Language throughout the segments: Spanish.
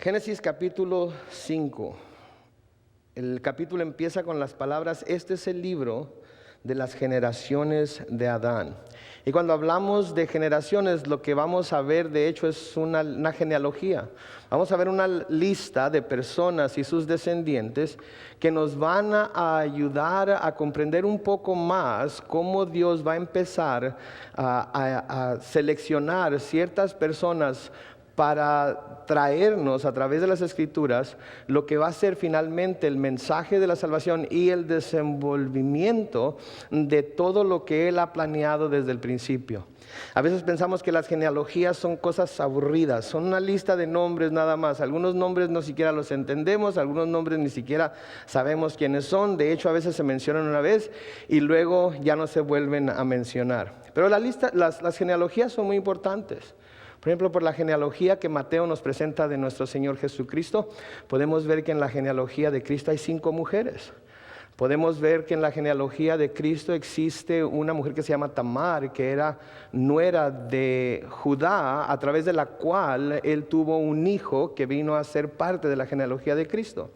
Génesis capítulo 5. El capítulo empieza con las palabras: este es el libro de las generaciones de Adán. Y cuando hablamos de generaciones, lo que vamos a ver de hecho es una genealogía. Vamos a ver una lista de personas y sus descendientes que nos van a ayudar a comprender un poco más cómo Dios va a empezar a seleccionar ciertas personas para traernos a través de las Escrituras lo que va a ser finalmente el mensaje de la salvación y el desenvolvimiento de todo lo que Él ha planeado desde el principio. A veces pensamos que las genealogías son cosas aburridas, son una lista de nombres nada más. Algunos nombres no siquiera los entendemos, algunos nombres ni siquiera sabemos quiénes son. De hecho, a veces se mencionan una vez y luego ya no se vuelven a mencionar. Pero las genealogías son muy importantes. Por ejemplo, por la genealogía que Mateo nos presenta de nuestro Señor Jesucristo, podemos ver que en la genealogía de Cristo hay 5 mujeres. Podemos ver que en la genealogía de Cristo existe una mujer que se llama Tamar, que era nuera de Judá, a través de la cual él tuvo un hijo que vino a ser parte de la genealogía de Cristo.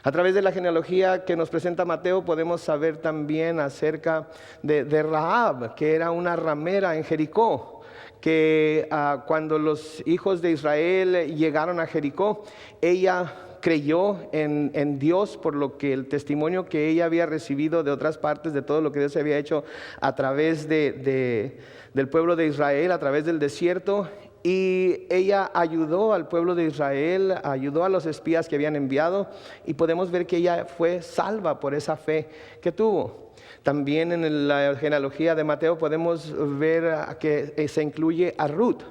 A través de la genealogía que nos presenta Mateo podemos saber también acerca de Rahab, que era una ramera en Jericó, que cuando los hijos de Israel llegaron a Jericó, ella creyó en Dios por lo que el testimonio que ella había recibido de otras partes, de todo lo que Dios había hecho a través del pueblo de Israel, a través del desierto. Y ella ayudó al pueblo de Israel, ayudó a los espías que habían enviado, y podemos ver que ella fue salva por esa fe que tuvo. También en la genealogía de Mateo podemos ver que se incluye a Ruth.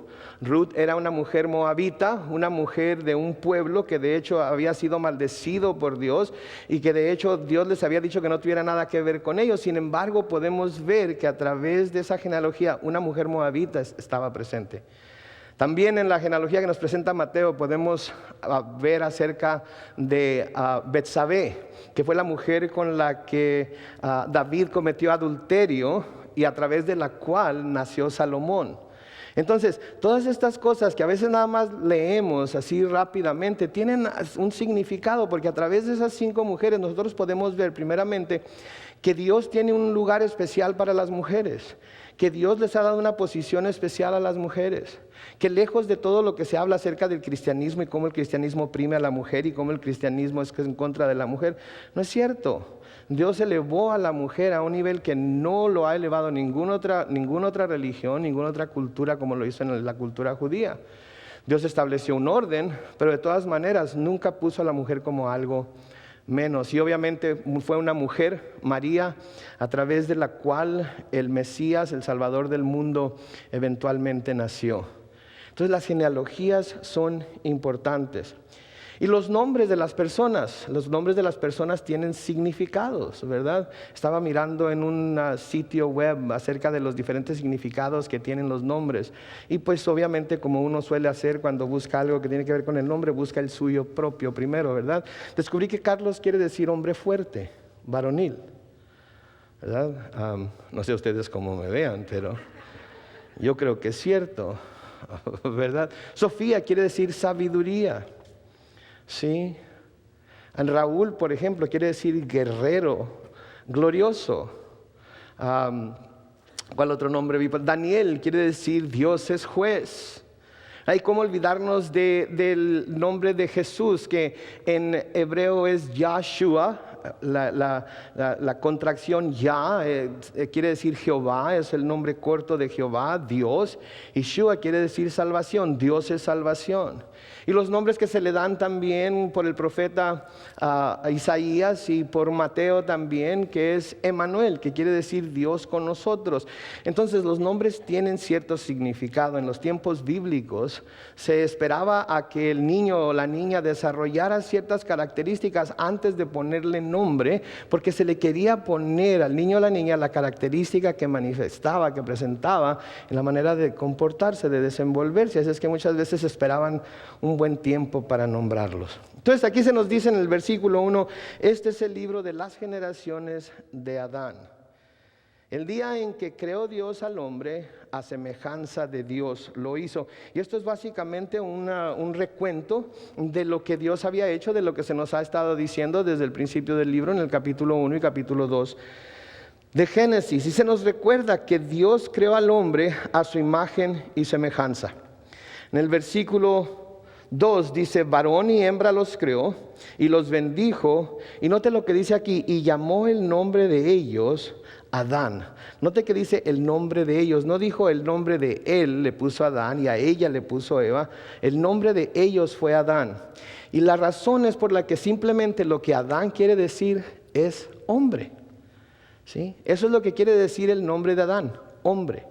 Ruth era una mujer moabita, una mujer de un pueblo que de hecho había sido maldecido por Dios y que de hecho Dios les había dicho que no tuviera nada que ver con ellos. Sin embargo, podemos ver que a través de esa genealogía una mujer moabita estaba presente. También en la genealogía que nos presenta Mateo podemos ver acerca de Betsabé, que fue la mujer con la que David cometió adulterio y a través de la cual nació Salomón. Entonces, todas estas cosas que a veces nada más leemos así rápidamente, tienen un significado, porque a través de esas 5 mujeres nosotros podemos ver primeramente que Dios tiene un lugar especial para las mujeres, que Dios les ha dado una posición especial a las mujeres, que lejos de todo lo que se habla acerca del cristianismo y cómo el cristianismo oprime a la mujer y cómo el cristianismo es en contra de la mujer, no es cierto. Dios elevó a la mujer a un nivel que no lo ha elevado ninguna otra religión, ninguna otra cultura como lo hizo en la cultura judía. Dios estableció un orden, pero de todas maneras nunca puso a la mujer como algo menos. Y obviamente fue una mujer, María, a través de la cual el Mesías, el Salvador del mundo, eventualmente nació. Entonces las genealogías son importantes. Y los nombres de las personas tienen significados, ¿verdad? Estaba mirando en un sitio web acerca de los diferentes significados que tienen los nombres. Y pues obviamente, como uno suele hacer cuando busca algo que tiene que ver con el nombre, busca el suyo propio primero, ¿verdad? Descubrí que Carlos quiere decir hombre fuerte, varonil, ¿verdad? No sé ustedes cómo me vean, pero yo creo que es cierto, ¿verdad? Sofía quiere decir sabiduría. Sí. Raúl, por ejemplo, quiere decir guerrero, glorioso. ¿Cuál otro nombre vi? Daniel quiere decir Dios es juez. Hay cómo olvidarnos del nombre de Jesús, que en hebreo es Yahshua. La contracción Ya quiere decir Jehová, es el nombre corto de Jehová, Dios. Y Shua quiere decir salvación, Dios es salvación. Y los nombres que se le dan también por el profeta Isaías y por Mateo también, que es Emmanuel, que quiere decir Dios con nosotros. Entonces los nombres tienen cierto significado. En los tiempos bíblicos se esperaba a que el niño o la niña desarrollara ciertas características antes de ponerle nombre, porque se le quería poner al niño o la niña la característica que manifestaba, que presentaba en la manera de comportarse, de desenvolverse. Así es que muchas veces esperaban un buen tiempo para nombrarlos. Entonces aquí se nos dice en el versículo 1, este es el libro de las generaciones de Adán. El día en que creó Dios al hombre, a semejanza de Dios lo hizo. Y esto es básicamente un recuento de lo que Dios había hecho, de lo que se nos ha estado diciendo desde el principio del libro, en el capítulo 1 y capítulo 2 de Génesis. Y se nos recuerda que Dios creó al hombre a su imagen y semejanza. En el versículo 2 dice, varón y hembra los creó y los bendijo. Y note lo que dice aquí, y llamó el nombre de ellos Adán. Note que dice el nombre de ellos, no dijo el nombre de él, le puso Adán, y a ella le puso Eva. El nombre de ellos fue Adán. Y la razón es por la que simplemente lo que Adán quiere decir es hombre. ¿Sí? Eso es lo que quiere decir el nombre de Adán, hombre.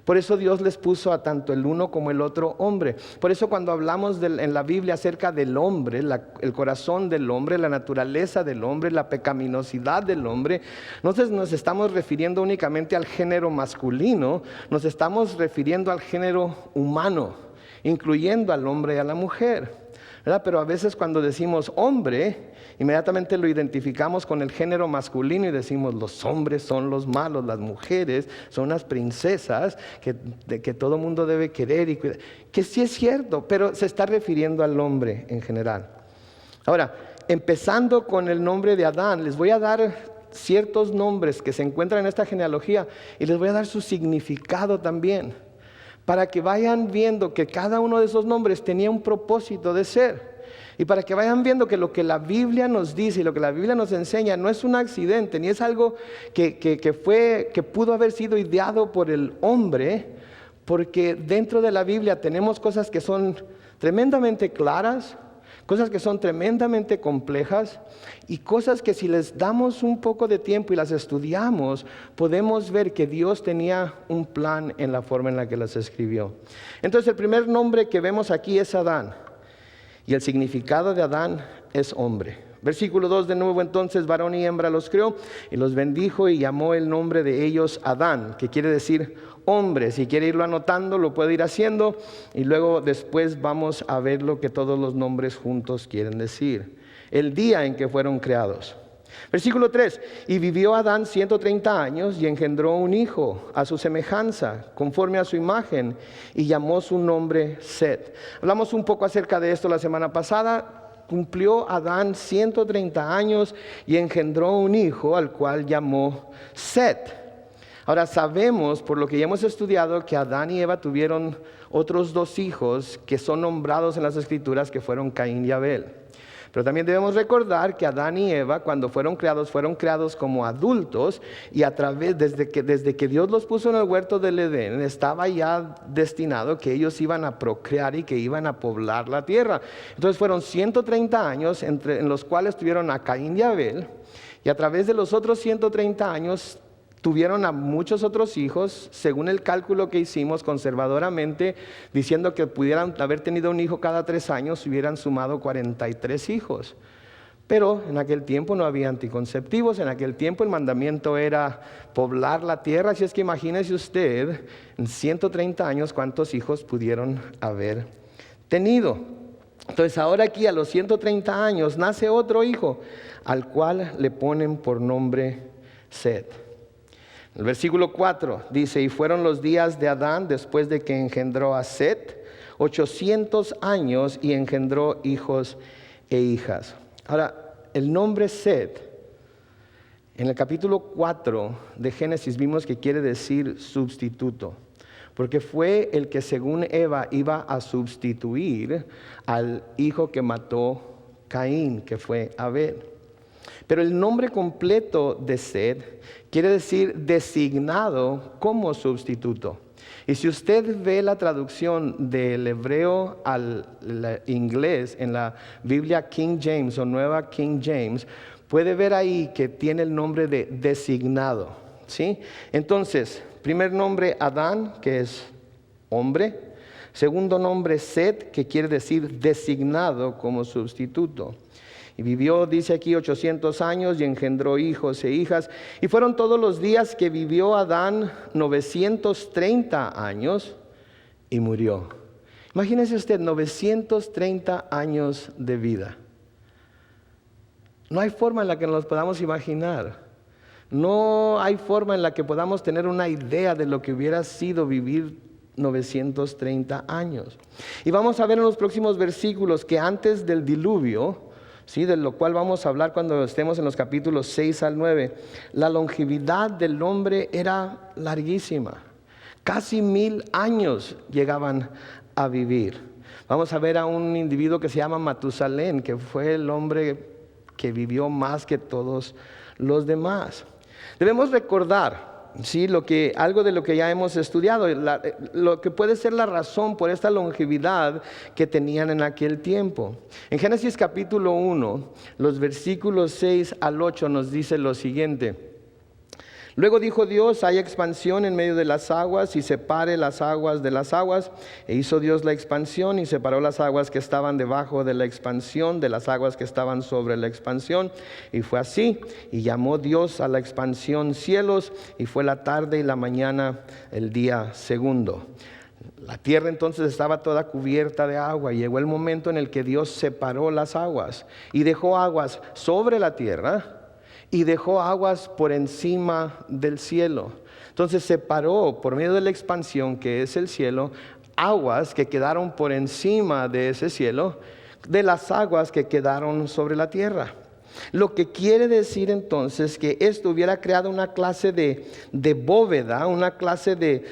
Por eso Dios les puso a tanto el uno como el otro hombre. Por eso cuando hablamos en la Biblia acerca del hombre, el corazón del hombre, la naturaleza del hombre, la pecaminosidad del hombre, no nos estamos refiriendo únicamente al género masculino, nos estamos refiriendo al género humano, incluyendo al hombre y a la mujer, ¿verdad? Pero a veces cuando decimos hombre, inmediatamente lo identificamos con el género masculino y decimos los hombres son los malos, las mujeres son las princesas que todo mundo debe querer y cuidar. Que sí es cierto, pero se está refiriendo al hombre en general. Ahora, empezando con el nombre de Adán, les voy a dar ciertos nombres que se encuentran en esta genealogía y les voy a dar su significado también, para que vayan viendo que cada uno de esos nombres tenía un propósito de ser. Y para que vayan viendo que lo que la Biblia nos dice y lo que la Biblia nos enseña no es un accidente, ni es algo que pudo haber sido ideado por el hombre, porque dentro de la Biblia tenemos cosas que son tremendamente claras, cosas que son tremendamente complejas y cosas que si les damos un poco de tiempo y las estudiamos, podemos ver que Dios tenía un plan en la forma en la que las escribió. Entonces el primer nombre que vemos aquí es Adán. Y el significado de Adán es hombre. Versículo 2 de nuevo, entonces varón y hembra los creó y los bendijo y llamó el nombre de ellos Adán, que quiere decir hombre. Si quiere irlo anotando, lo puede ir haciendo y luego después vamos a ver lo que todos los nombres juntos quieren decir. El día en que fueron creados. Versículo 3, y vivió Adán 130 años y engendró un hijo a su semejanza, conforme a su imagen, y llamó su nombre Set. Hablamos un poco acerca de esto la semana pasada. Cumplió Adán 130 años y engendró un hijo al cual llamó Set. Ahora sabemos, por lo que ya hemos estudiado, que Adán y Eva tuvieron otros dos hijos que son nombrados en las Escrituras, que fueron Caín y Abel. Pero también debemos recordar que Adán y Eva, cuando fueron creados como adultos, y desde que Dios los puso en el huerto del Edén, estaba ya destinado que ellos iban a procrear y que iban a poblar la tierra. Entonces fueron 130 años en los cuales tuvieron a Caín y Abel, y a través de los otros 130 años tuvieron a muchos otros hijos, según el cálculo que hicimos conservadoramente, diciendo que pudieran haber tenido un hijo cada 3 años, hubieran sumado 43 hijos. Pero en aquel tiempo no había anticonceptivos, en aquel tiempo el mandamiento era poblar la tierra, así es que imagínese usted, en 130 años, cuántos hijos pudieron haber tenido. Entonces ahora aquí a los 130 años nace otro hijo, al cual le ponen por nombre Set. El versículo 4 dice, y fueron los días de Adán después de que engendró a Set, 800 años y engendró hijos e hijas. Ahora, el nombre Set, en el capítulo 4 de Génesis vimos que quiere decir sustituto, porque fue el que según Eva iba a sustituir al hijo que mató Caín, que fue Abel. Pero el nombre completo de Set quiere decir designado como sustituto. Y si usted ve la traducción del hebreo al inglés en la Biblia King James o Nueva King James, puede ver ahí que tiene el nombre de designado, ¿sí? Entonces, primer nombre Adán, que es hombre. Segundo nombre Set, que quiere decir designado como sustituto. Y vivió, dice aquí, 800 años y engendró hijos e hijas. Y fueron todos los días que vivió Adán 930 años y murió. Imagínese usted, 930 años de vida. No hay forma en la que nos los podamos imaginar. No hay forma en la que podamos tener una idea de lo que hubiera sido vivir 930 años. Y vamos a ver en los próximos versículos que antes del diluvio, ¿sí?, de lo cual vamos a hablar cuando estemos en los capítulos 6 al 9, la longevidad del hombre era larguísima. Casi 1000 años llegaban a vivir. Vamos a ver a un individuo que se llama Matusalén, que fue el hombre que vivió más que todos los demás. Debemos recordar, sí, algo de lo que ya hemos estudiado, lo que puede ser la razón por esta longevidad que tenían en aquel tiempo. En Génesis capítulo 1, los versículos 6 al 8 nos dice lo siguiente: Luego dijo Dios, haya expansión en medio de las aguas y separe las aguas de las aguas. E hizo Dios la expansión y separó las aguas que estaban debajo de la expansión de las aguas que estaban sobre la expansión. Y fue así. Y llamó Dios a la expansión cielos, y fue la tarde y la mañana el día segundo. La tierra entonces estaba toda cubierta de agua, y llegó el momento en el que Dios separó las aguas y dejó aguas sobre la tierra y dejó aguas por encima del cielo. Entonces separó por medio de la expansión, que es el cielo, aguas que quedaron por encima de ese cielo de las aguas que quedaron sobre la tierra. Lo que quiere decir entonces que esto hubiera creado una clase de bóveda, una clase de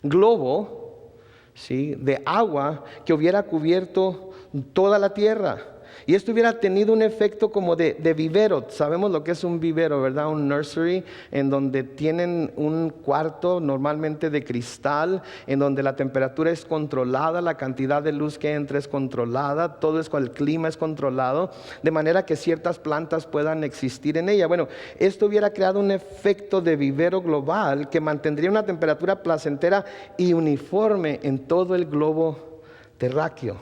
globo, ¿sí?, de agua que hubiera cubierto toda la tierra. Y esto hubiera tenido un efecto como de vivero. Sabemos lo que es un vivero, ¿verdad? Un nursery, en donde tienen un cuarto normalmente de cristal, en donde la temperatura es controlada, la cantidad de luz que entra es controlada, todo es, el clima es controlado, de manera que ciertas plantas puedan existir en ella. Bueno, esto hubiera creado un efecto de vivero global que mantendría una temperatura placentera y uniforme en todo el globo terráqueo.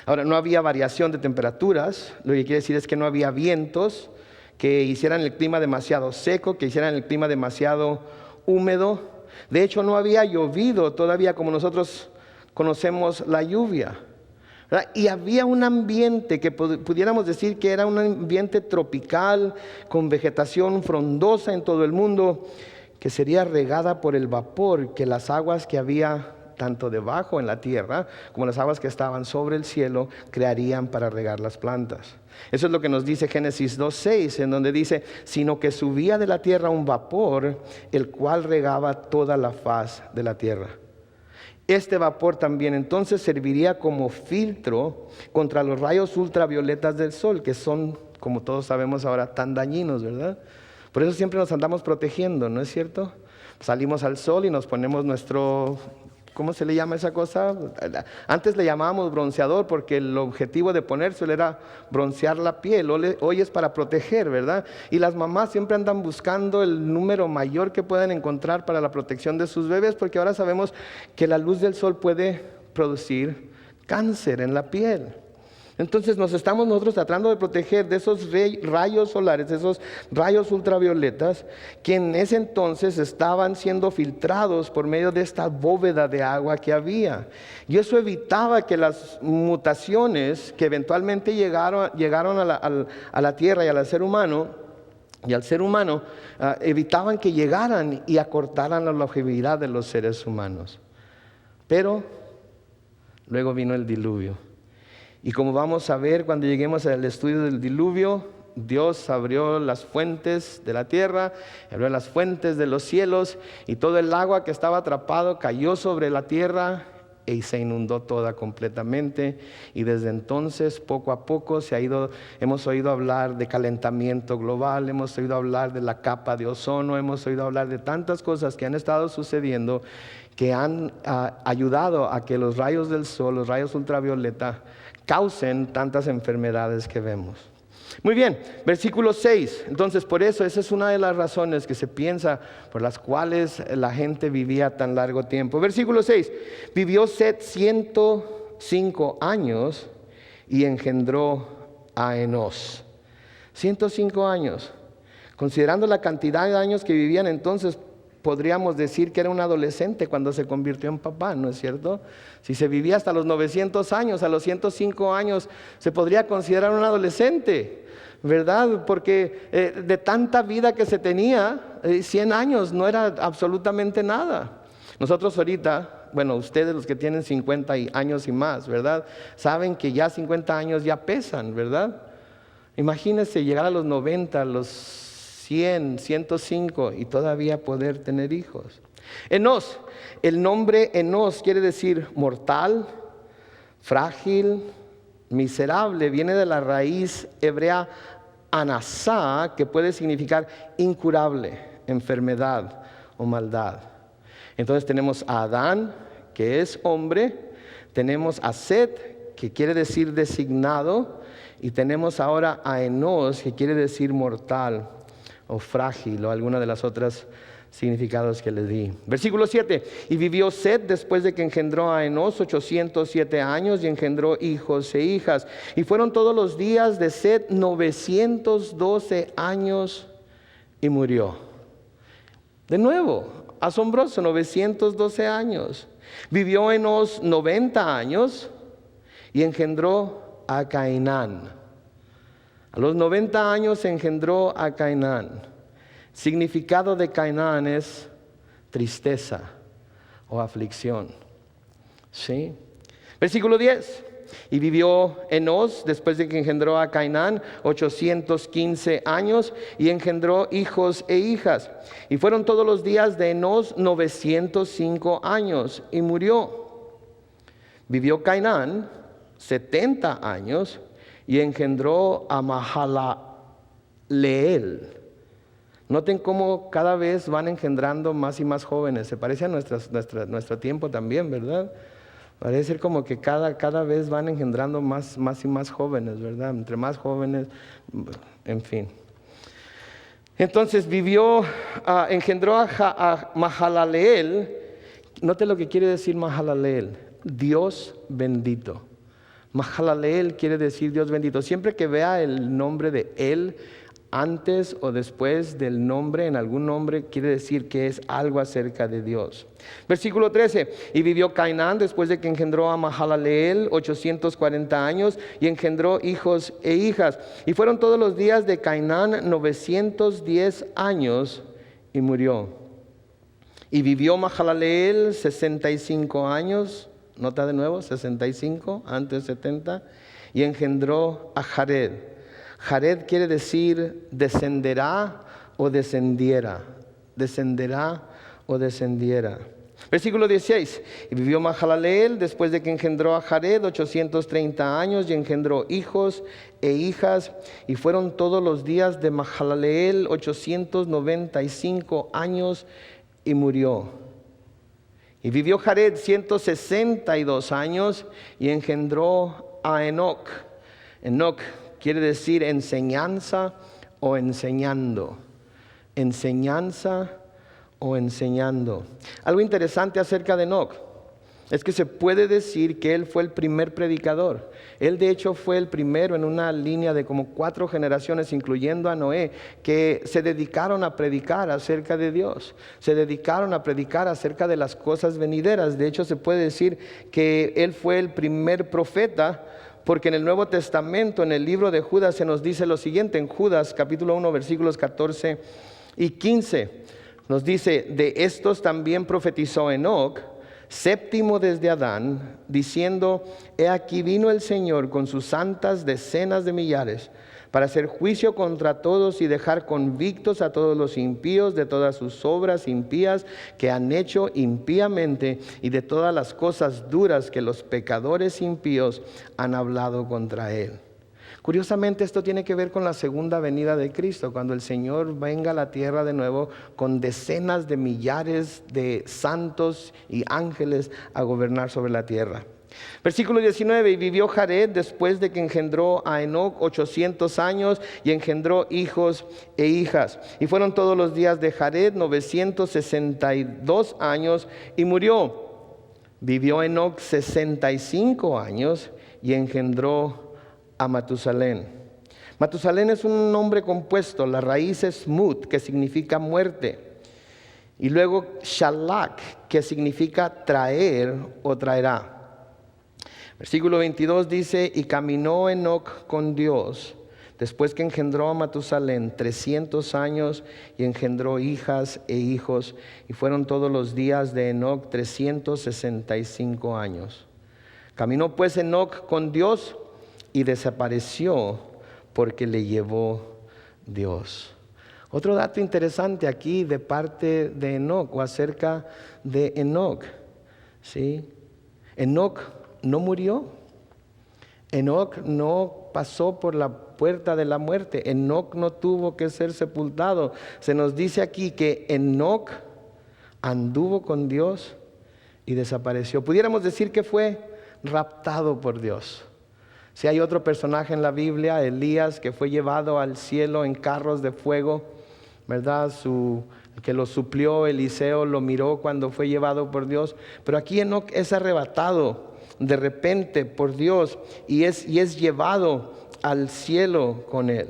Ahora, no había variación de temperaturas, lo que quiere decir es que no había vientos que hicieran el clima demasiado seco, que hicieran el clima demasiado húmedo. De hecho, no había llovido todavía como nosotros conocemos la lluvia, ¿verdad? Y había un ambiente que pudiéramos decir que era un ambiente tropical, con vegetación frondosa en todo el mundo, que sería regada por el vapor que las aguas que había tanto debajo en la tierra como las aguas que estaban sobre el cielo crearían para regar las plantas. Eso es lo que nos dice Génesis 2:6, en donde dice: sino que subía de la tierra un vapor, el cual regaba toda la faz de la tierra. Este vapor también entonces serviría como filtro contra los rayos ultravioletas del sol, que son, como todos sabemos ahora, tan dañinos, ¿verdad? Por eso siempre nos andamos protegiendo, ¿no es cierto? Salimos al sol y nos ponemos nuestro... ¿cómo se le llama esa cosa? Antes le llamábamos bronceador porque el objetivo de ponérselo era broncear la piel. Hoy es para proteger, ¿verdad? Y las mamás siempre andan buscando el número mayor que puedan encontrar para la protección de sus bebés, porque ahora sabemos que la luz del sol puede producir cáncer en la piel. Entonces nos estamos nosotros tratando de proteger de esos rayos solares, de esos rayos ultravioletas, que en ese entonces estaban siendo filtrados por medio de esta bóveda de agua que había. Y eso evitaba que las mutaciones que eventualmente llegaron a la tierra y al ser humano, evitaban que llegaran y acortaran la longevidad de los seres humanos. Pero luego vino el diluvio. Y como vamos a ver cuando lleguemos al estudio del diluvio, Dios abrió las fuentes de la tierra, abrió las fuentes de los cielos, y todo el agua que estaba atrapado cayó sobre la tierra y se inundó toda completamente. Y desde entonces, poco a poco, hemos oído hablar de calentamiento global, hemos oído hablar de la capa de ozono, hemos oído hablar de tantas cosas que han estado sucediendo, que han ayudado a que los rayos del sol, los rayos ultravioleta, causen tantas enfermedades que vemos. Muy bien, versículo 6. Entonces, por eso, esa es una de las razones que se piensa por las cuales la gente vivía tan largo tiempo. Versículo 6. Vivió Set 105 años y engendró a Enos. 105 años. Considerando la cantidad de años que vivían entonces, podríamos decir que era un adolescente cuando se convirtió en papá, ¿no es cierto? Si se vivía hasta los 900 años, a los 105 años se podría considerar un adolescente, ¿verdad? Porque de tanta vida que se tenía, 100 años no era absolutamente nada. Nosotros ahorita, bueno, ustedes los que tienen 50 años y más, ¿verdad? Saben que ya 50 años ya pesan, ¿verdad? Imagínense llegar a los 90, a los 100, 105 y todavía poder tener hijos. Enos, el nombre Enos quiere decir mortal, frágil, miserable. Viene de la raíz hebrea anasá, que puede significar incurable, enfermedad o maldad. Entonces tenemos a Adán, que es hombre, tenemos a Set, que quiere decir designado, y tenemos ahora a Enos, que quiere decir mortal o frágil, o alguna de las otras significados que le di. Versículo 7, y vivió Set después de que engendró a Enos 807 años y engendró hijos e hijas. Y fueron todos los días de Set 912 años y murió. De nuevo, asombroso, 912 años. Vivió Enos 90 años y engendró a Cainán. A los 90 años engendró a Cainán. Significado de Cainán es tristeza o aflicción. ¿Sí? Versículo 10. Y vivió Enos después de que engendró a Cainán 815 años y engendró hijos e hijas. Y fueron todos los días de Enos 905 años y murió. Vivió Cainán 70 años y engendró a Mahalaleel. Noten cómo cada vez van engendrando más y más jóvenes. Se parece a nuestro tiempo también, ¿verdad? Parece ser como que cada vez van engendrando más y más jóvenes, ¿verdad? Entre más jóvenes, en fin. Entonces engendró a Mahalaleel. Note lo que quiere decir Mahalaleel: Dios bendito. Mahalaleel quiere decir Dios bendito. Siempre que vea el nombre de Él antes o después del nombre, en algún nombre, quiere decir que es algo acerca de Dios. Versículo 13, y vivió Cainán después de que engendró a Mahalaleel 840 años y engendró hijos e hijas. Y fueron todos los días de Cainán 910 años y murió. Y vivió Mahalaleel 65 años, nota de nuevo, 65, antes 70, y engendró a Jared. Jared quiere decir descenderá o descendiera. Descenderá o descendiera. Versículo 16. Y vivió Mahalaleel después de que engendró a Jared 830 años y engendró hijos e hijas. Y fueron todos los días de Mahalaleel 895 años y murió. Y vivió Jared 162 años y engendró a Enoc. Enoc quiere decir enseñanza o enseñando. Enseñanza o enseñando. Algo interesante acerca de Enoc es que se puede decir que él fue el primer predicador. Él de hecho fue el primero en una línea de como 4 generaciones, incluyendo a Noé, que se dedicaron a predicar acerca de Dios. Se dedicaron a predicar acerca de las cosas venideras. De hecho se puede decir que él fue el primer profeta, porque en el Nuevo Testamento, en el libro de Judas, se nos dice lo siguiente, en Judas capítulo 1, versículos 14 y 15, nos dice: de estos también profetizó Enoc, séptimo desde Adán, diciendo: he aquí vino el Señor con sus santas decenas de millares, para hacer juicio contra todos y dejar convictos a todos los impíos de todas sus obras impías que han hecho impíamente y de todas las cosas duras que los pecadores impíos han hablado contra él. Curiosamente, esto tiene que ver con la segunda venida de Cristo, cuando el Señor venga a la tierra de nuevo con decenas de millares de santos y ángeles a gobernar sobre la tierra. Versículo 19, y vivió Jared después de que engendró a Enoc 800 años y engendró hijos e hijas. Y fueron todos los días de Jared 962 años y murió. Vivió Enoc 65 años y engendró a Matusalén. Matusalén es un nombre compuesto, la raíz es mut, que significa muerte. Y luego Shalak, que significa traer o traerá. Versículo 22 dice, y caminó Enoc con Dios, después que engendró a Matusalén 300 años y engendró hijas e hijos, y fueron todos los días de Enoc 365 años. Caminó pues Enoc con Dios y desapareció porque le llevó Dios. Otro dato interesante aquí de parte de Enoc o acerca de Enoc, ¿sí? Enoc no murió. Enoc no pasó por la puerta de la muerte. Enoc no tuvo que ser sepultado. Se nos dice aquí que Enoc anduvo con Dios y desapareció. Pudiéramos decir que fue raptado por Dios. Si hay otro personaje en la Biblia, Elías, que fue llevado al cielo en carros de fuego, ¿verdad? Que lo suplió Eliseo, lo miró cuando fue llevado por Dios. Pero aquí Enoc es arrebatado de repente por Dios y es llevado al cielo con él.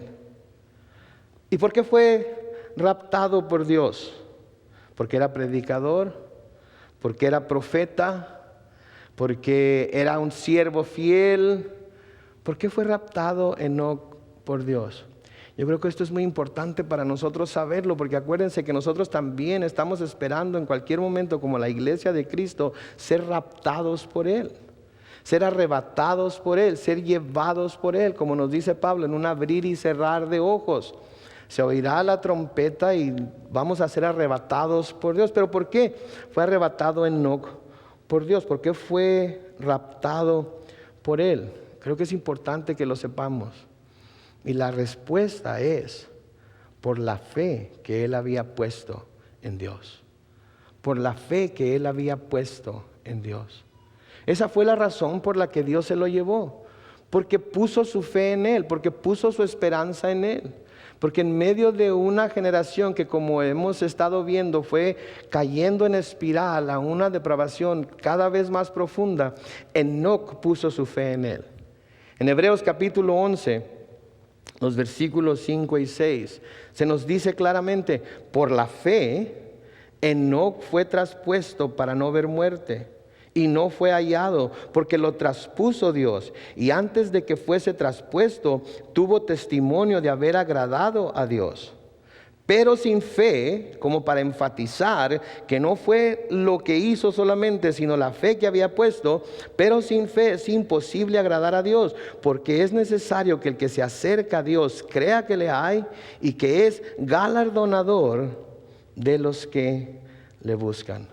¿Y por qué fue raptado por Dios? Porque era predicador, porque era profeta, porque era un siervo fiel. ¿Por qué fue raptado Enoc por Dios? Yo creo que esto es muy importante para nosotros saberlo, porque acuérdense que nosotros también estamos esperando en cualquier momento, como la iglesia de Cristo, ser raptados por Él, ser arrebatados por Él, ser llevados por Él, como nos dice Pablo, en un abrir y cerrar de ojos. Se oirá la trompeta y vamos a ser arrebatados por Dios. ¿Pero por qué fue arrebatado Enoc por Dios? ¿Por qué fue raptado por Él? Creo que es importante que lo sepamos. Y la respuesta es por la fe que él había puesto en Dios. Por la fe que él había puesto en Dios. Esa fue la razón por la que Dios se lo llevó. Porque puso su fe en él, porque puso su esperanza en él. Porque en medio de una generación que, como hemos estado viendo, fue cayendo en espiral a una depravación cada vez más profunda, Enoc puso su fe en él. En Hebreos capítulo 11, los versículos 5 y 6, se nos dice claramente, por la fe, Enoc fue traspuesto para no ver muerte, y no fue hallado, porque lo traspuso Dios, y antes de que fuese traspuesto, tuvo testimonio de haber agradado a Dios. Pero sin fe, como para enfatizar que no fue lo que hizo solamente, sino la fe que había puesto, pero sin fe es imposible agradar a Dios, porque es necesario que el que se acerca a Dios crea que le hay y que es galardonador de los que le buscan.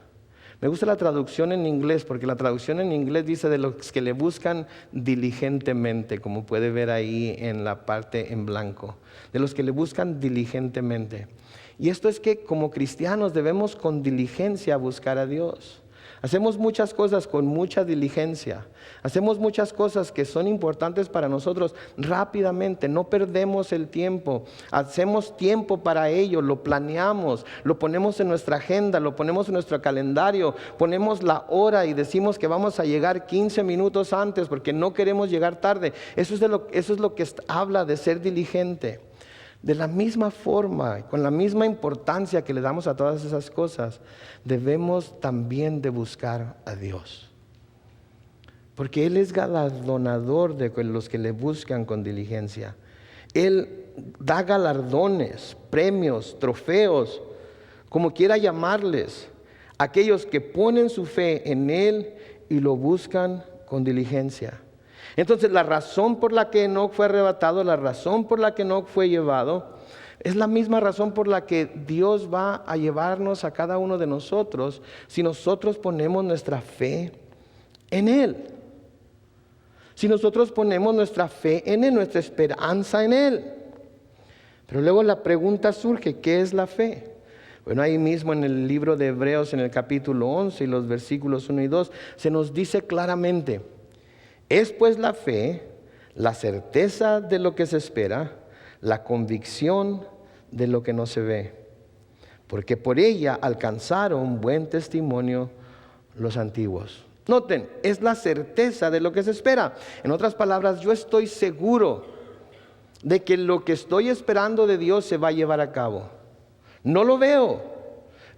Me gusta la traducción en inglés, porque la traducción en inglés dice de los que le buscan diligentemente, como puede ver ahí en la parte en blanco. De los que le buscan diligentemente. Y esto es que como cristianos debemos con diligencia buscar a Dios. Hacemos muchas cosas con mucha diligencia. Hacemos muchas cosas que son importantes para nosotros rápidamente. No perdemos el tiempo. Hacemos tiempo para ello. Lo planeamos. Lo ponemos en nuestra agenda. Lo ponemos en nuestro calendario. Ponemos la hora y decimos que vamos a llegar 15 minutos antes porque no queremos llegar tarde. Eso es lo que habla de ser diligente. De la misma forma, con la misma importancia que le damos a todas esas cosas, debemos también de buscar a Dios. Porque Él es galardonador de los que le buscan con diligencia. Él da galardones, premios, trofeos, como quiera llamarles, a aquellos que ponen su fe en Él y lo buscan con diligencia. Entonces la razón por la que Enoc fue arrebatado, la razón por la que Enoc fue llevado, es la misma razón por la que Dios va a llevarnos a cada uno de nosotros si nosotros ponemos nuestra fe en Él. Si nosotros ponemos nuestra fe en Él, nuestra esperanza en Él. Pero luego la pregunta surge, ¿qué es la fe? Bueno, ahí mismo en el libro de Hebreos, en el capítulo 11 y los versículos 1 y 2, se nos dice claramente: es pues la fe, la certeza de lo que se espera, la convicción de lo que no se ve, porque por ella alcanzaron buen testimonio los antiguos. Noten, es la certeza de lo que se espera. En otras palabras, yo estoy seguro de que lo que estoy esperando de Dios se va a llevar a cabo. No lo veo,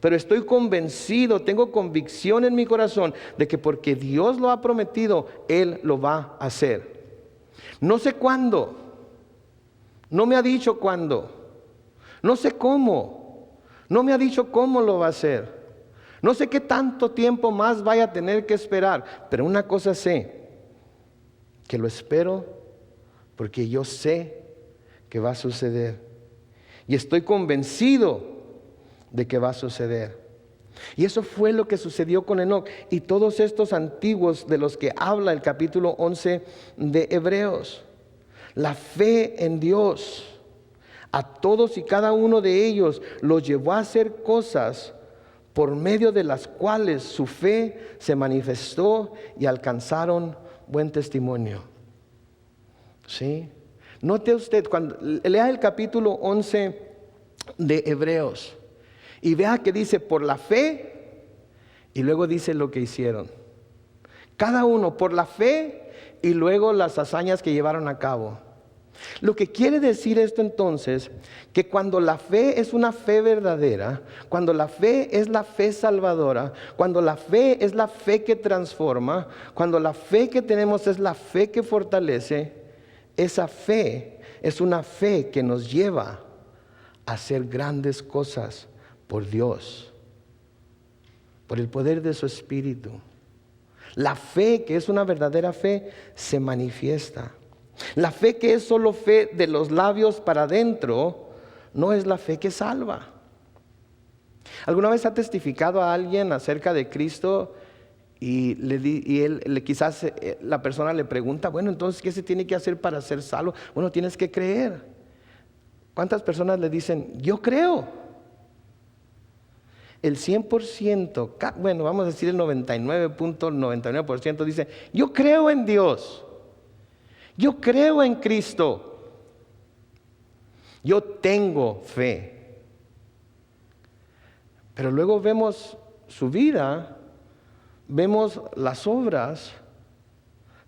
Pero estoy convencido, tengo convicción en mi corazón de que porque Dios lo ha prometido, Él lo va a hacer. No sé cuándo, no me ha dicho cuándo, no sé cómo, no me ha dicho cómo lo va a hacer. No sé qué tanto tiempo más vaya a tener que esperar, pero una cosa sé, que lo espero porque yo sé que va a suceder. Y estoy convencido de que va a suceder. Y eso fue lo que sucedió con Enoc y todos estos antiguos de los que habla el capítulo 11 de Hebreos. La fe en Dios a todos y cada uno de ellos los llevó a hacer cosas por medio de las cuales su fe se manifestó y alcanzaron buen testimonio. ¿Sí? Note usted, cuando lea el capítulo 11 de Hebreos y vea que dice por la fe y luego dice lo que hicieron. Cada uno por la fe y luego las hazañas que llevaron a cabo. Lo que quiere decir esto entonces, que cuando la fe es una fe verdadera, cuando la fe es la fe salvadora, cuando la fe es la fe que transforma, cuando la fe que tenemos es la fe que fortalece, esa fe es una fe que nos lleva a hacer grandes cosas por Dios, por el poder de su Espíritu. La fe que es una verdadera fe se manifiesta. La fe que es solo fe de los labios para adentro no es la fe que salva. ¿Alguna vez ha testificado a alguien acerca de Cristo y quizás la persona le pregunta, bueno, entonces ¿qué se tiene que hacer para ser salvo? Bueno, tienes que creer. ¿Cuántas personas le dicen, yo creo? El 100%, bueno, vamos a decir el 99.99% dice, yo creo en Dios. Yo creo en Cristo. Yo tengo fe. Pero luego vemos su vida, vemos las obras,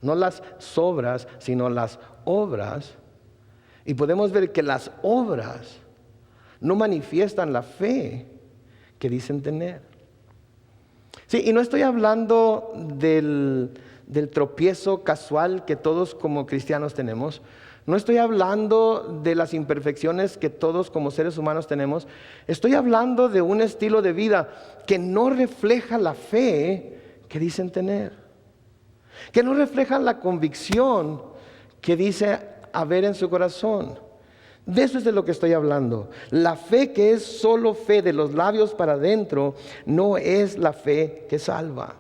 no las sobras, sino las obras, y podemos ver que las obras no manifiestan la fe que dicen tener. Sí, y no estoy hablando del tropiezo casual que todos como cristianos tenemos. No estoy hablando de las imperfecciones que todos como seres humanos tenemos. Estoy hablando de un estilo de vida que no refleja la fe que dicen tener, que no refleja la convicción que dice haber en su corazón. De eso es de lo que estoy hablando. La fe que es solo fe de los labios para adentro no es la fe que salva,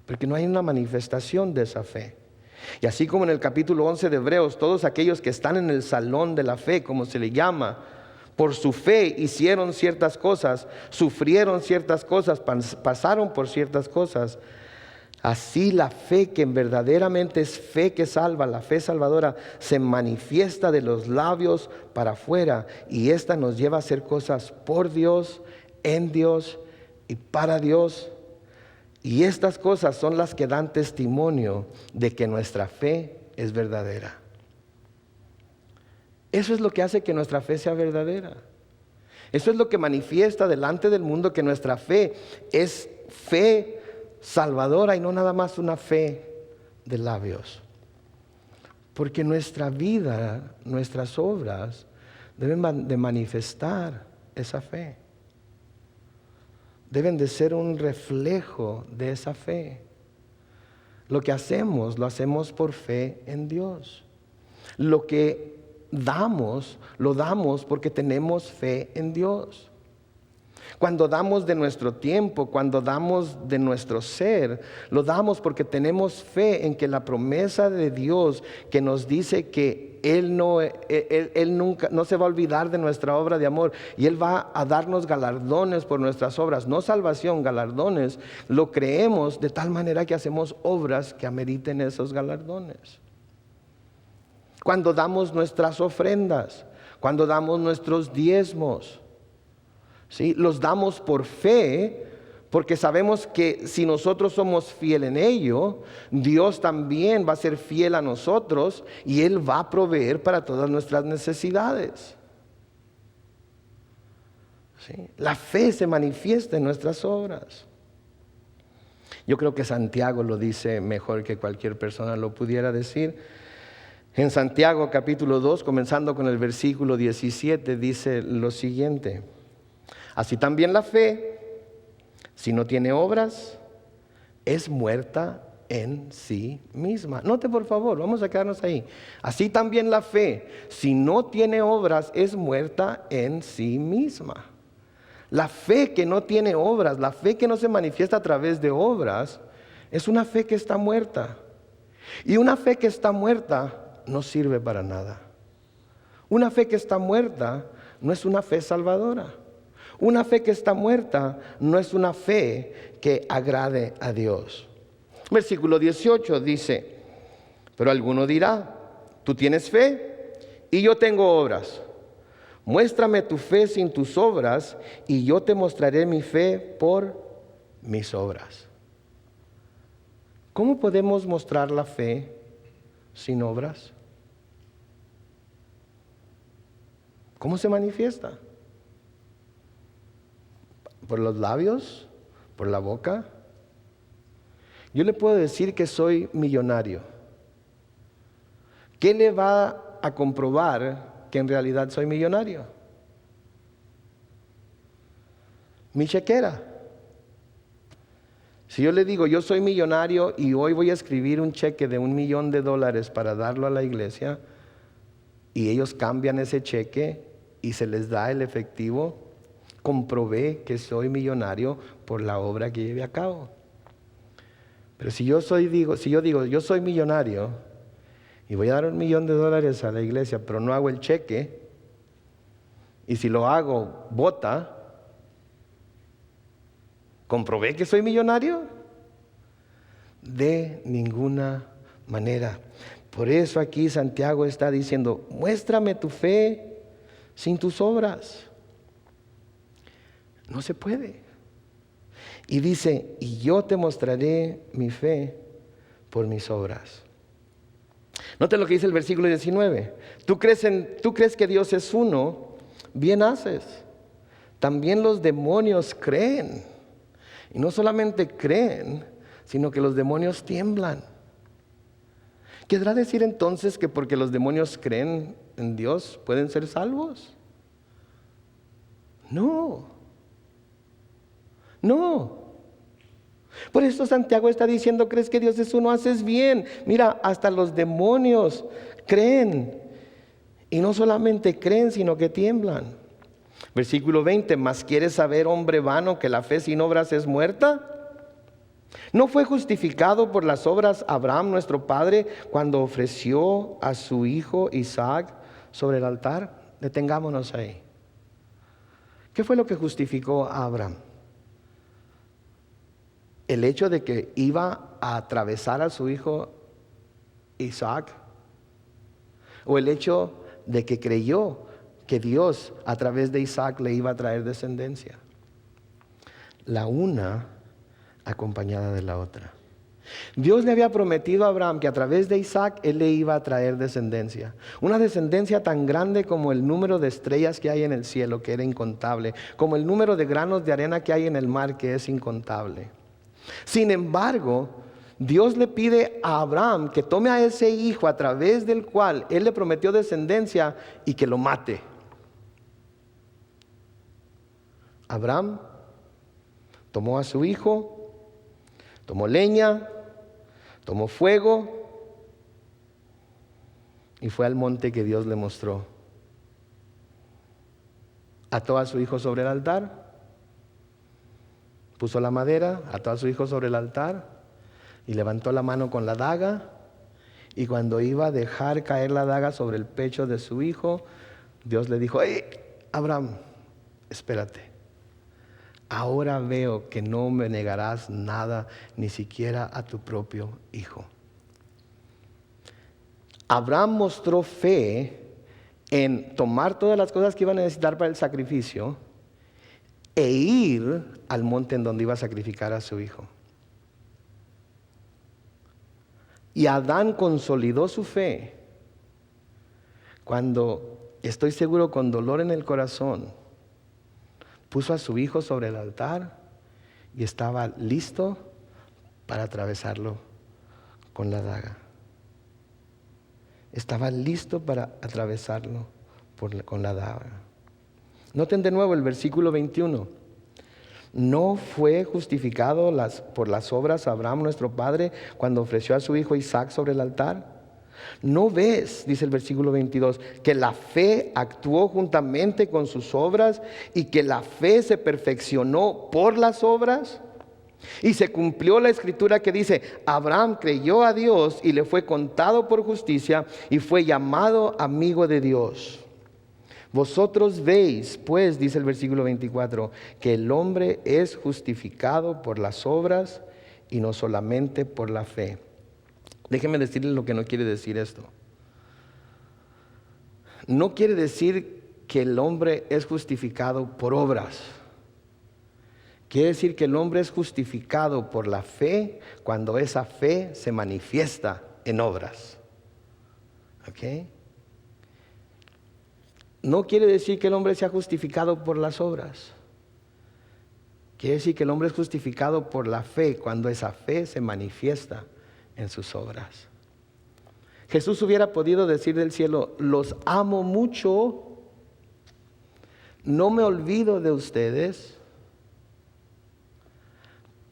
porque no hay una manifestación de esa fe. Y así como en el capítulo 11 de Hebreos, todos aquellos que están en el salón de la fe, como se le llama, por su fe hicieron ciertas cosas, sufrieron ciertas cosas, pasaron por ciertas cosas. Así la fe que verdaderamente es fe que salva, la fe salvadora, se manifiesta de los labios para afuera, y esta nos lleva a hacer cosas por Dios, en Dios y para Dios. Y estas cosas son las que dan testimonio de que nuestra fe es verdadera. Eso es lo que hace que nuestra fe sea verdadera. Eso es lo que manifiesta delante del mundo que nuestra fe es fe salvadora y no nada más una fe de labios. Porque nuestra vida, nuestras obras deben de manifestar esa fe. Deben de ser un reflejo de esa fe. Lo que hacemos, lo hacemos por fe en Dios. Lo que damos, lo damos porque tenemos fe en Dios. Cuando damos de nuestro tiempo, cuando damos de nuestro ser, lo damos porque tenemos fe en que la promesa de Dios que nos dice que Él nunca no se va a olvidar de nuestra obra de amor y Él va a darnos galardones por nuestras obras, no salvación, galardones, lo creemos de tal manera que hacemos obras que ameriten esos galardones. Cuando damos nuestras ofrendas, cuando damos nuestros diezmos, ¿sí? Los damos por fe, porque sabemos que si nosotros somos fieles en ello, Dios también va a ser fiel a nosotros y Él va a proveer para todas nuestras necesidades. ¿sí? La fe se manifiesta en nuestras obras. Yo creo que Santiago lo dice mejor que cualquier persona lo pudiera decir. En Santiago capítulo 2, comenzando con el versículo 17, dice lo siguiente: así también la fe, si no tiene obras, es muerta en sí misma. Note por favor, vamos a quedarnos ahí. Así también la fe, si no tiene obras, es muerta en sí misma. La fe que no tiene obras, la fe que no se manifiesta a través de obras, es una fe que está muerta. Y una fe que está muerta no sirve para nada. Una fe que está muerta no es una fe salvadora. Una fe que está muerta no es una fe que agrade a Dios. Versículo 18 dice: pero alguno dirá, tú tienes fe y yo tengo obras. Muéstrame tu fe sin tus obras y yo te mostraré mi fe por mis obras. ¿Cómo podemos mostrar la fe sin obras? ¿Cómo se manifiesta? ¿Por los labios? ¿Por la boca? Yo le puedo decir que soy millonario. ¿Qué le va a comprobar que en realidad soy millonario? Mi chequera. Si yo le digo, yo soy millonario y hoy voy a escribir un cheque de $1,000,000 para darlo a la iglesia, y ellos cambian ese cheque y se les da el efectivo, comprobé que soy millonario por la obra que llevé a cabo. Pero si yo digo, yo soy millonario y voy a dar $1,000,000 a la iglesia, pero no hago el cheque, y si lo hago, bota, ¿comprobé que soy millonario? De ninguna manera. Por eso aquí Santiago está diciendo, muéstrame tu fe sin tus obras. No se puede. Y dice, y yo te mostraré mi fe por mis obras. Note lo que dice el versículo 19. ¿Tú crees que Dios es uno? Bien haces. También los demonios creen. Y no solamente creen, sino que los demonios tiemblan. ¿Querrá decir entonces que porque los demonios creen en Dios pueden ser salvos? No. Por eso Santiago está diciendo, ¿crees que Dios es uno? Haces bien. Mira, hasta los demonios creen. Y no solamente creen, sino que tiemblan. Versículo 20, ¿mas quieres saber, hombre vano, que la fe sin obras es muerta? ¿No fue justificado por las obras Abraham, nuestro padre, cuando ofreció a su hijo Isaac sobre el altar? Detengámonos ahí. ¿Qué fue lo que justificó a Abraham? ¿El hecho de que iba a atravesar a su hijo Isaac? ¿O el hecho de que creyó que Dios a través de Isaac le iba a traer descendencia? La una acompañada de la otra. Dios le había prometido a Abraham que a través de Isaac él le iba a traer descendencia. Una descendencia tan grande como el número de estrellas que hay en el cielo, que era incontable, como el número de granos de arena que hay en el mar, que es incontable. Sin embargo, Dios le pide a Abraham que tome a ese hijo a través del cual él le prometió descendencia y que lo mate. Abraham tomó a su hijo, tomó leña, tomó fuego y fue al monte que Dios le mostró. Ató a su hijo sobre el altar, puso la madera, ató a su hijo sobre el altar y levantó la mano con la daga, y cuando iba a dejar caer la daga sobre el pecho de su hijo, Dios le dijo, hey, Abraham, espérate. Ahora veo que no me negarás nada, ni siquiera a tu propio hijo. Abraham mostró fe en tomar todas las cosas que iba a necesitar para el sacrificio e ir al monte en donde iba a sacrificar a su hijo. Y Adán consolidó su fe cuando, estoy seguro, con dolor en el corazón, puso a su hijo sobre el altar y estaba listo para atravesarlo con la daga. Estaba listo para atravesarlo con la daga. Noten de nuevo el versículo 21. ¿No fue justificado por las obras Abraham nuestro padre cuando ofreció a su hijo Isaac sobre el altar? ¿No ves, dice el versículo 22, que la fe actuó juntamente con sus obras y que la fe se perfeccionó por las obras? Y se cumplió la escritura que dice: Abraham creyó a Dios y le fue contado por justicia y fue llamado amigo de Dios. Vosotros veis, pues, dice el versículo 24, que el hombre es justificado por las obras y no solamente por la fe. Déjenme decirles lo que no quiere decir esto. No quiere decir que el hombre es justificado por obras. Quiere decir que el hombre es justificado por la fe cuando esa fe se manifiesta en obras. ¿Ok? No quiere decir que el hombre sea justificado por las obras. Quiere decir que el hombre es justificado por la fe cuando esa fe se manifiesta en sus obras. Jesús hubiera podido decir del cielo: los amo mucho, no me olvido de ustedes,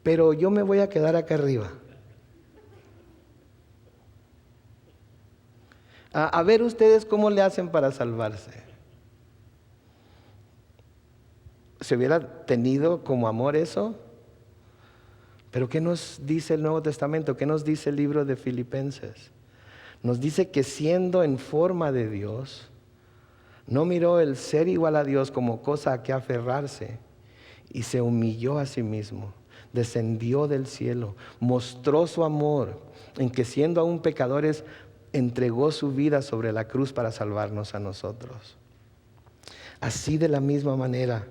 pero yo me voy a quedar acá arriba. A ver ustedes cómo le hacen para salvarse. ¿Se hubiera tenido como amor eso? Pero ¿qué nos dice el Nuevo Testamento? ¿Qué nos dice el libro de Filipenses? Nos dice que siendo en forma de Dios, no miró el ser igual a Dios como cosa a que aferrarse, y se humilló a sí mismo, descendió del cielo, mostró su amor en que siendo aún pecadores, entregó su vida sobre la cruz para salvarnos a nosotros. Así de la misma manera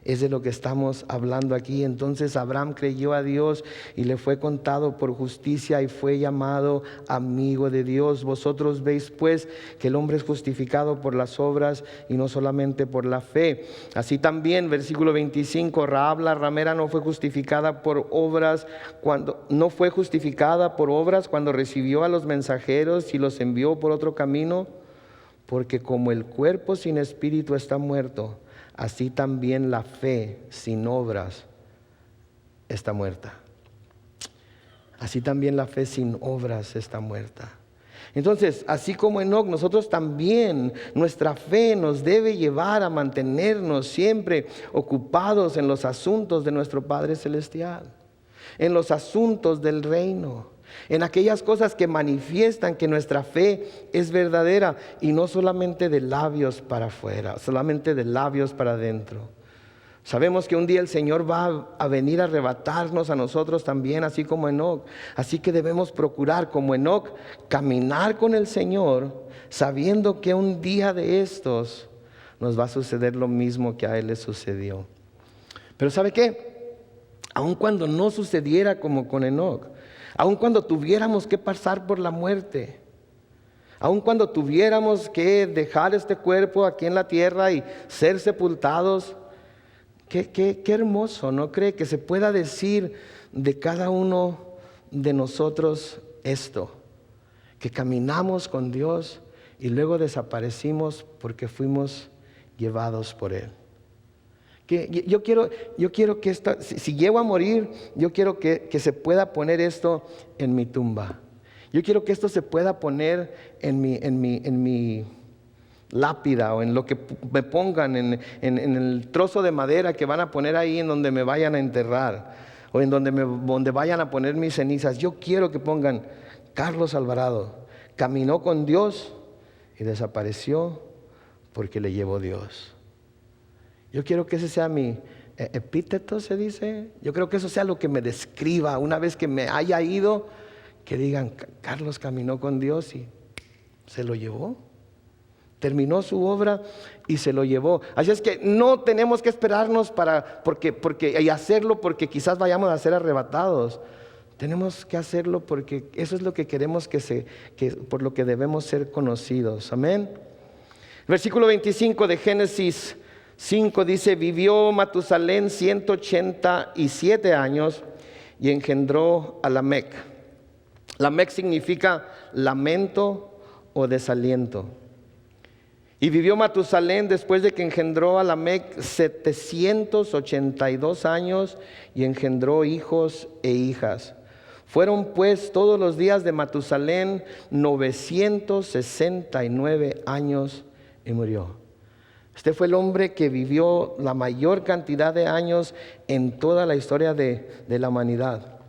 es de lo que estamos hablando aquí. Entonces Abraham creyó a Dios y le fue contado por justicia y fue llamado amigo de Dios. Vosotros veis pues que el hombre es justificado por las obras y no solamente por la fe. Así también, versículo 25, Rahab la ramera no fue justificada por obras cuando recibió a los mensajeros y los envió por otro camino, porque como el cuerpo sin espíritu está muerto, así también la fe sin obras está muerta. Así también la fe sin obras está muerta. Entonces, así como Enoc, nosotros también, nuestra fe nos debe llevar a mantenernos siempre ocupados en los asuntos de nuestro Padre Celestial, en los asuntos del reino, en aquellas cosas que manifiestan que nuestra fe es verdadera y no solamente de labios para afuera, solamente de labios para adentro. Sabemos que un día el Señor va a venir a arrebatarnos a nosotros también, así como Enoc. Así que debemos procurar, como Enoc, caminar con el Señor, sabiendo que un día de estos nos va a suceder lo mismo que a Él le sucedió. Pero ¿sabe qué? Aun cuando no sucediera como con Enoc, aun cuando tuviéramos que pasar por la muerte, aun cuando tuviéramos que dejar este cuerpo aquí en la tierra y ser sepultados, qué hermoso, ¿no cree? Que se pueda decir de cada uno de nosotros esto, que caminamos con Dios y luego desaparecimos porque fuimos llevados por Él. Que yo quiero que esto, si llego a morir, yo quiero que se pueda poner esto en mi tumba. Yo quiero que esto se pueda poner en mi lápida, o en lo que me pongan, en el trozo de madera que van a poner ahí en donde me vayan a enterrar, o en donde vayan a poner mis cenizas. Yo quiero que pongan: Carlos Alvarado caminó con Dios y desapareció porque le llevó Dios. Yo quiero que ese sea mi epíteto, se dice. Yo creo que eso sea lo que me describa una vez que me haya ido, que digan: Carlos caminó con Dios y se lo llevó. Terminó su obra y se lo llevó. Así es que no tenemos que esperarnos y hacerlo porque quizás vayamos a ser arrebatados. Tenemos que hacerlo porque eso es lo que queremos por lo que debemos ser conocidos. Amén. Versículo 25 de Génesis 5 dice, vivió Matusalén 187 años y engendró a Lamec. Lamec significa lamento o desaliento. Y vivió Matusalén después de que engendró a Lamec 782 años y engendró hijos e hijas. Fueron pues todos los días de Matusalén 969 años y murió. Este fue el hombre que vivió la mayor cantidad de años en toda la historia de la humanidad.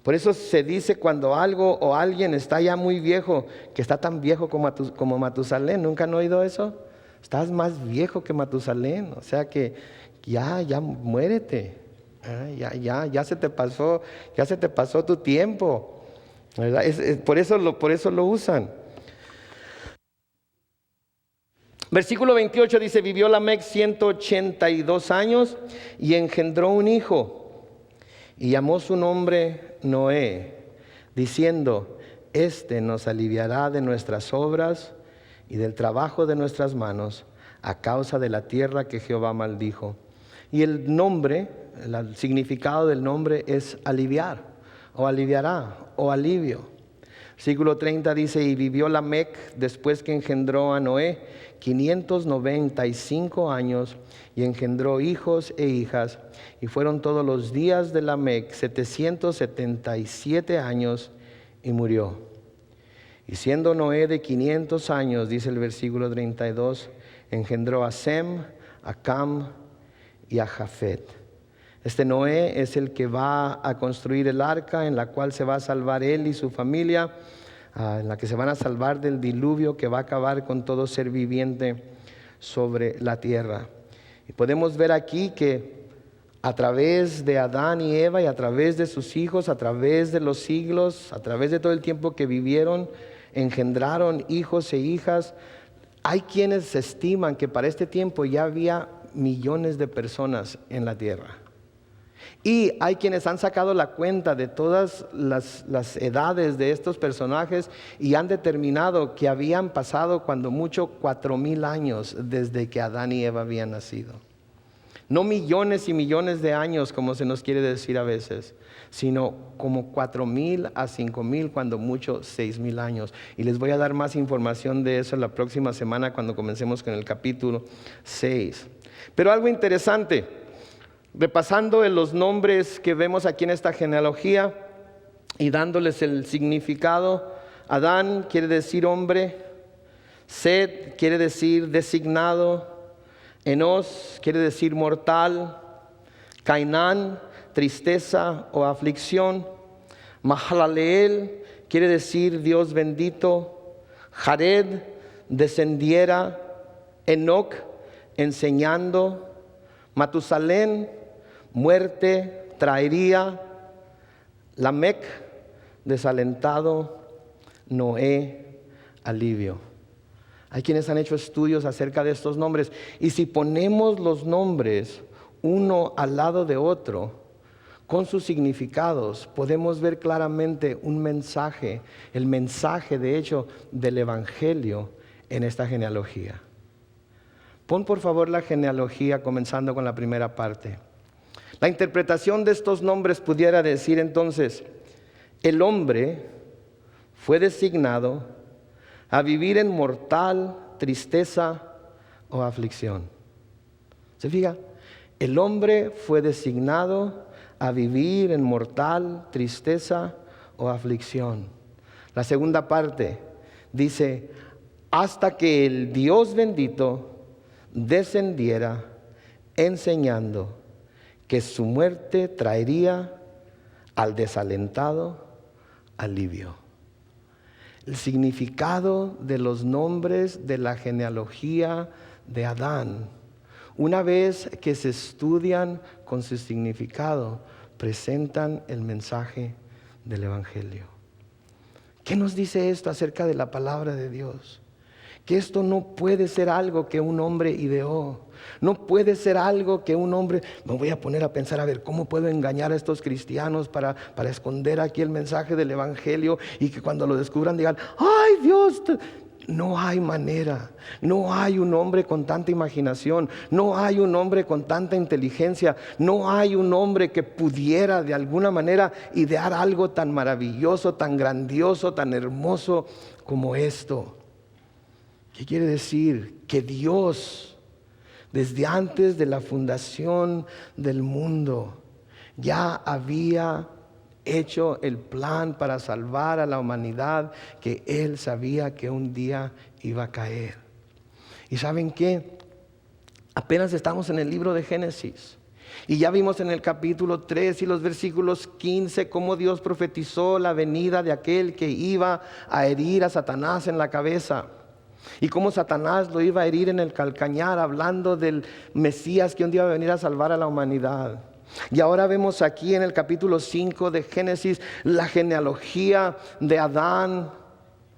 Por eso se dice cuando algo o alguien está ya muy viejo, que está tan viejo como Matusalén. ¿Nunca han oído eso? Estás más viejo que Matusalén. O sea que ya muérete. Ya se te pasó tu tiempo. ¿Verdad? Por eso lo usan. Versículo 28 dice, vivió Lamec 182 años y engendró un hijo. Y llamó su nombre Noé, diciendo, este nos aliviará de nuestras obras y del trabajo de nuestras manos, a causa de la tierra que Jehová maldijo. Y el nombre, el significado del nombre es aliviar, o aliviará, o alivio. Versículo 30 dice, y vivió Lamec después que engendró a Noé 595 años y engendró hijos e hijas. Y fueron todos los días de Lamec 777 años y murió. Y siendo Noé de 500 años, dice el versículo 32, engendró a Sem, a Cam y a Jafet. Este Noé es el que va a construir el arca en la cual se va a salvar él y su familia, en la que se van a salvar del diluvio que va a acabar con todo ser viviente sobre la tierra. Y podemos ver aquí que a través de Adán y Eva y a través de sus hijos, a través de los siglos, a través de todo el tiempo que vivieron, engendraron hijos e hijas. Hay quienes estiman que para este tiempo ya había millones de personas en la tierra. Y hay quienes han sacado la cuenta de todas las edades de estos personajes y han determinado que habían pasado cuando mucho 4,000 años desde que Adán y Eva habían nacido. No millones y millones de años como se nos quiere decir a veces, sino como 4,000 a 5,000, cuando mucho 6,000 años. Y les voy a dar más información de eso la próxima semana cuando comencemos con el capítulo 6. Pero algo interesante, repasando los nombres que vemos aquí en esta genealogía y dándoles el significado. Adán quiere decir hombre, Set quiere decir designado, Enos quiere decir mortal, Cainán, tristeza o aflicción, Mahalaleel quiere decir Dios bendito, Jared, descendiera, Enoc, enseñando, Matusalén, muerte traería, Lamec, desalentado, Noé, alivio. Hay quienes han hecho estudios acerca de estos nombres, y si ponemos los nombres uno al lado de otro con sus significados, podemos ver claramente un mensaje, el mensaje de hecho del evangelio en esta genealogía. Pon por favor la genealogía comenzando con la primera parte. La interpretación de estos nombres pudiera decir entonces, el hombre fue designado a vivir en mortal tristeza o aflicción. ¿Se fija? El hombre fue designado a vivir en mortal tristeza o aflicción. La segunda parte dice, hasta que el Dios bendito descendiera enseñando que su muerte traería al desalentado alivio. El significado de los nombres de la genealogía de Adán, una vez que se estudian con su significado, presentan el mensaje del evangelio. ¿Qué nos dice esto acerca de la palabra de Dios? Que esto no puede ser algo que un hombre ideó. No puede ser algo que un hombre, me voy a poner a pensar, a ver, ¿cómo puedo engañar a estos cristianos para esconder aquí el mensaje del evangelio? Y que cuando lo descubran digan, ¡ay Dios! No hay manera, no hay un hombre con tanta imaginación, no hay un hombre con tanta inteligencia, no hay un hombre que pudiera de alguna manera idear algo tan maravilloso, tan grandioso, tan hermoso como esto. ¿Qué quiere decir? Que Dios, desde antes de la fundación del mundo, ya había hecho el plan para salvar a la humanidad, que Él sabía que un día iba a caer. ¿Y saben qué? Apenas estamos en el libro de Génesis. Y ya vimos en el capítulo 3 y los versículos 15 cómo Dios profetizó la venida de aquel que iba a herir a Satanás en la cabeza. Y cómo Satanás lo iba a herir en el calcañar, hablando del Mesías que un día iba a venir a salvar a la humanidad. Y ahora vemos aquí en el capítulo 5 de Génesis la genealogía de Adán,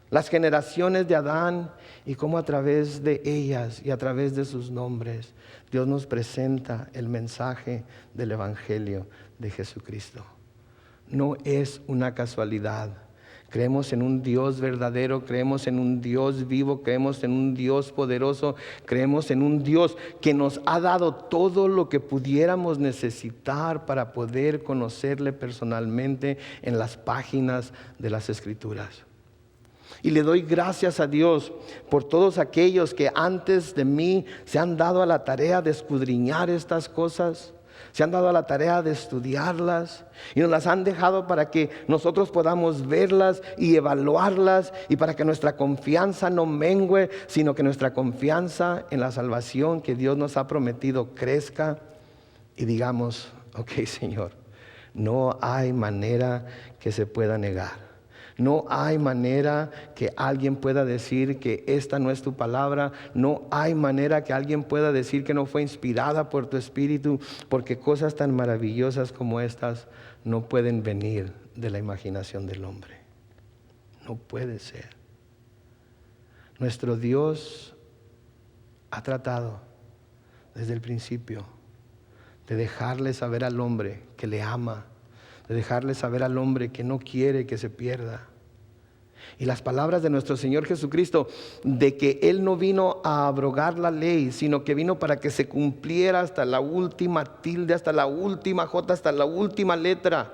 las generaciones de Adán, y cómo a través de ellas y a través de sus nombres Dios nos presenta el mensaje del Evangelio de Jesucristo. No es una casualidad. Creemos en un Dios verdadero, creemos en un Dios vivo, creemos en un Dios poderoso, creemos en un Dios que nos ha dado todo lo que pudiéramos necesitar para poder conocerle personalmente en las páginas de las Escrituras. Y le doy gracias a Dios por todos aquellos que antes de mí se han dado a la tarea de escudriñar estas cosas. Se han dado a la tarea de estudiarlas y nos las han dejado para que nosotros podamos verlas y evaluarlas, y para que nuestra confianza no mengüe, sino que nuestra confianza en la salvación que Dios nos ha prometido crezca, y digamos: ok, Señor, no hay manera que se pueda negar. No hay manera que alguien pueda decir que esta no es tu palabra. No hay manera que alguien pueda decir que no fue inspirada por tu Espíritu, porque cosas tan maravillosas como estas no pueden venir de la imaginación del hombre. No puede ser. Nuestro Dios ha tratado desde el principio de dejarle saber al hombre que le ama, de dejarle saber al hombre que no quiere que se pierda. Y las palabras de nuestro Señor Jesucristo, de que Él no vino a abrogar la ley, sino que vino para que se cumpliera hasta la última tilde, hasta la última jota, hasta la última letra.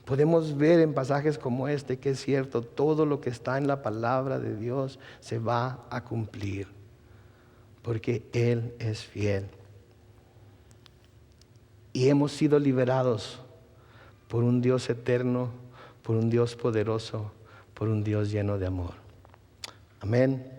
Podemos ver en pasajes como este que es cierto, todo lo que está en la palabra de Dios se va a cumplir, porque Él es fiel. Y hemos sido liberados por un Dios eterno, por un Dios poderoso, por un Dios lleno de amor. Amén.